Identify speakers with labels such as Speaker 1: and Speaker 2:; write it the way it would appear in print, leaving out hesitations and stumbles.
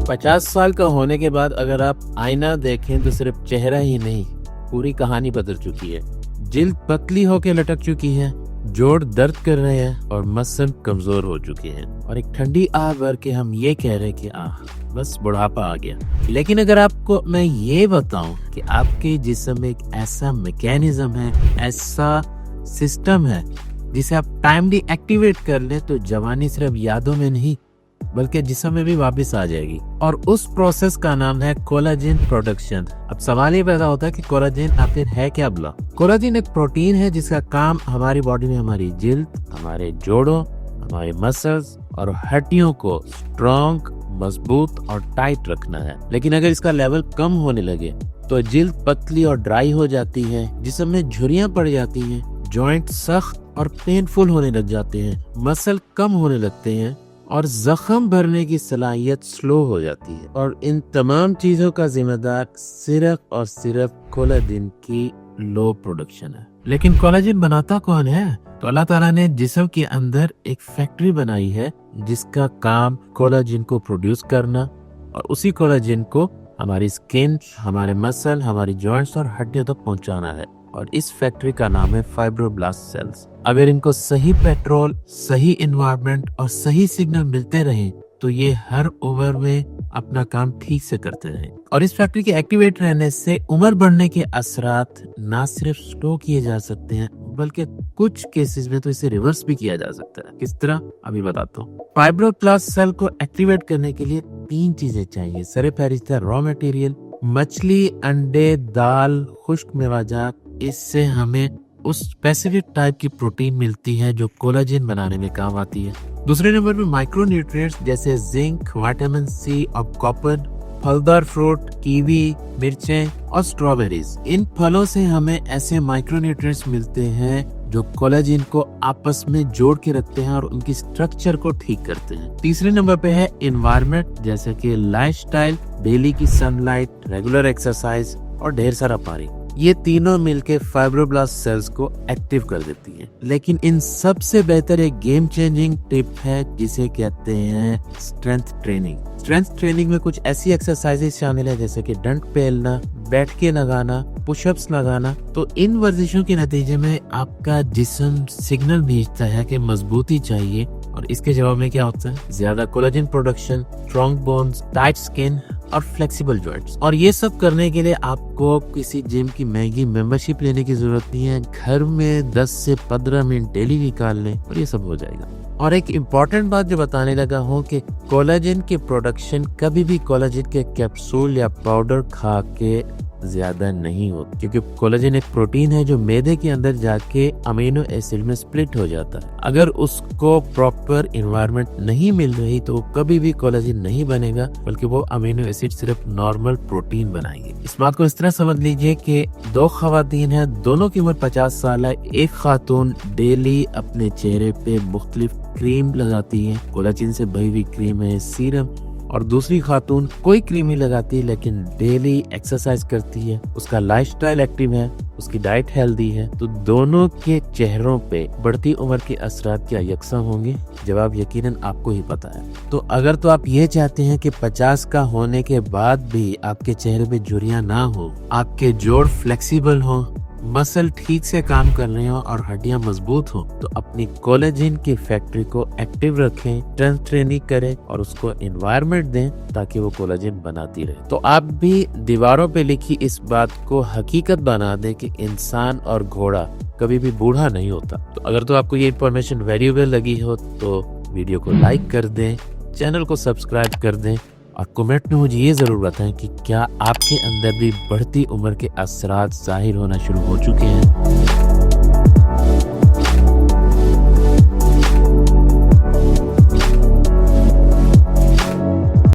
Speaker 1: 50 साल का होने के बाद अगर आप आईना देखें तो सिर्फ चेहरा ही नहीं, पूरी कहानी बदल चुकी है। जिल्द पतली होकर लटक चुकी है, जोड़ दर्द कर रहे हैं और मसल कमजोर हो चुके हैं और एक ठंडी आह भर के हम ये कह रहे हैं कि बस बुढ़ापा आ गया। लेकिन अगर आपको मैं ये बताऊं कि आपके जिस्म में एक ऐसा मैकेनिज्म है, ऐसा सिस्टम है जिसे आप टाइमली एक्टिवेट कर ले तो जवानी सिर्फ यादों में नहीं बल्कि जिस्म में भी वापस आ जाएगी। और उस प्रोसेस का नाम है कोलाजन प्रोडक्शन। अब सवाल ये पैदा होता है कि कोलाजन आखिर है क्या भला? कोलाजन एक प्रोटीन है जिसका काम हमारी बॉडी में हमारी जिल्द, हमारे जोड़ों, हमारे मसल्स और हड्डियों को स्ट्रॉन्ग, मजबूत और टाइट रखना है। लेकिन अगर इसका लेवल कम होने लगे तो जिल्द पतली और ड्राई हो जाती है, जिस्म में झुर्रियां पड़ जाती हैं, जॉइंट सख्त और पेनफुल होने लग जाते हैं, मसल कम होने लगते हैं और जख्म भरने की सलाहियत स्लो हो जाती है। और इन तमाम चीजों का जिम्मेदार सिर्फ और सिर्फ कोलाजन की लो प्रोडक्शन है। लेकिन कोलाजन बनाता कौन है? तो अल्लाह ताला ने जिस्म के अंदर एक फैक्ट्री बनाई है जिसका काम कोलाजन को प्रोड्यूस करना और उसी कोलाजन को हमारी स्किन, हमारे मसल, हमारी जॉइंट्स और हड्डियों तक पहुंचाना है। और इस फैक्ट्री का नाम है फाइब्रोब्लास्ट सेल्स। अगर इनको सही पेट्रोल, सही एनवायरनमेंट और सही सिग्नल मिलते रहे तो ये हर उम्र में अपना काम ठीक से करते रहे। और इस फैक्ट्री के एक्टिवेट रहने से उम्र बढ़ने के असरात ना सिर्फ स्लो किए जा सकते हैं बल्कि कुछ केसेस में तो इसे रिवर्स भी किया जा सकता है। किस तरह? अभी बताता हूँ। फाइब्रोब्लास्ट सेल को एक्टिवेट करने के लिए 3 चीजें चाहिए। सरफहरिस्त है रॉ मटेरियल, मछली, अंडे, दाल, खुश्क मेवाजात। इससे हमें उस स्पेसिफिक टाइप की प्रोटीन मिलती है जो कोलाजन बनाने में काम आती है। दूसरे नंबर पे माइक्रो न्यूट्रिएंट्स जैसे जिंक, विटामिन सी और कॉपर, फलदार फ्रूट, कीवी, मिर्चें और स्ट्रॉबेरीज। इन फलों से हमें ऐसे माइक्रो न्यूट्रिएंट्स मिलते हैं जो कोलाजन को आपस में जोड़ के रखते हैं और उनकी स्ट्रक्चर को ठीक करते हैं। तीसरे नंबर पे है एनवायरनमेंट जैसे कि लाइफस्टाइल, डेली की सनलाइट, रेगुलर एक्सरसाइज और ढेर सारा पानी। ये तीनों मिलके फाइब्रोब्लास्ट सेल्स को एक्टिव कर देती हैं। लेकिन इन सबसे बेहतर एक गेम चेंजिंग टिप है जिसे कहते हैं स्ट्रेंथ ट्रेनिंग। स्ट्रेंथ ट्रेनिंग में कुछ ऐसी एक्सरसाइजेस शामिल है जैसे कि डंड पेलना, बैठ के लगाना, पुशअप्स लगाना। तो इन वर्जिशों के नतीजे में आपका जिस्म सिग्नल भेजता है कि मजबूती चाहिए और इसके जवाब में क्या होता है? ज्यादा collagen production, strong bones, tight skin और फ्लेक्सिबल जॉइंट्स। और ये सब करने के लिए आपको किसी जिम की महंगी मेंबरशिप लेने की जरूरत नहीं है। घर में 10 से 15 मिनट डेली निकाल लें और ये सब हो जाएगा। और एक इम्पॉर्टेंट बात जो बताने लगा हूँ कि कोलाजन की प्रोडक्शन कभी भी कोलाजन के कैप्सूल या पाउडर खा के ज्यादा नहीं होती, क्योंकि कोलाजन एक प्रोटीन है जो मैदे के अंदर जाके अमीनो एसिड में स्प्लिट हो जाता है। अगर उसको प्रॉपर एनवायरनमेंट नहीं मिल रही तो कभी भी कोलाजन नहीं बनेगा बल्कि वो अमीनो एसिड सिर्फ नॉर्मल प्रोटीन बनाएंगे। इस बात को इस तरह समझ लीजिए कि 2 खवातीन हैं, दोनों की उम्र 50 साल है। एक खातून डेली अपने चेहरे पे मुख्तलिफ क्रीम लगाती है, कोलाजन से भरी हुई क्रीम है, सीरम। और दूसरी खातून कोई क्रीम नहीं लगाती लेकिन डेली एक्सरसाइज करती है, उसका लाइफस्टाइल एक्टिव है, उसकी डाइट हेल्दी है। तो दोनों के चेहरों पे बढ़ती उम्र के असरात क्या यकसा होंगे? जवाब यकीनन आपको ही पता है। तो अगर तो आप ये चाहते हैं कि 50 का होने के बाद भी आपके चेहरे पे झुर्रियां ना हो, आपके जोड़ फ्लेक्सिबल हो, मसल ठीक से काम कर रहे हो और हड्डियां मजबूत हो, तो अपनी कोलाजन की फैक्ट्री को एक्टिव रखें, स्ट्रेंथ ट्रेनिंग करें और उसको एनवायरनमेंट दें ताकि वो कोलाजन बनाती रहे। तो आप भी दीवारों पे लिखी इस बात को हकीकत बना दें कि इंसान और घोड़ा कभी भी बूढ़ा नहीं होता। तो अगर तो आपको ये इन्फॉर्मेशन वैल्यूएबल लगी हो तो वीडियो को लाइक कर दें, चैनल को सब्सक्राइब कर दें और कमेंट में मुझे ये जरूर बताएं कि क्या आपके अंदर भी बढ़ती उम्र के असरात जाहिर होना शुरू हो चुके हैं।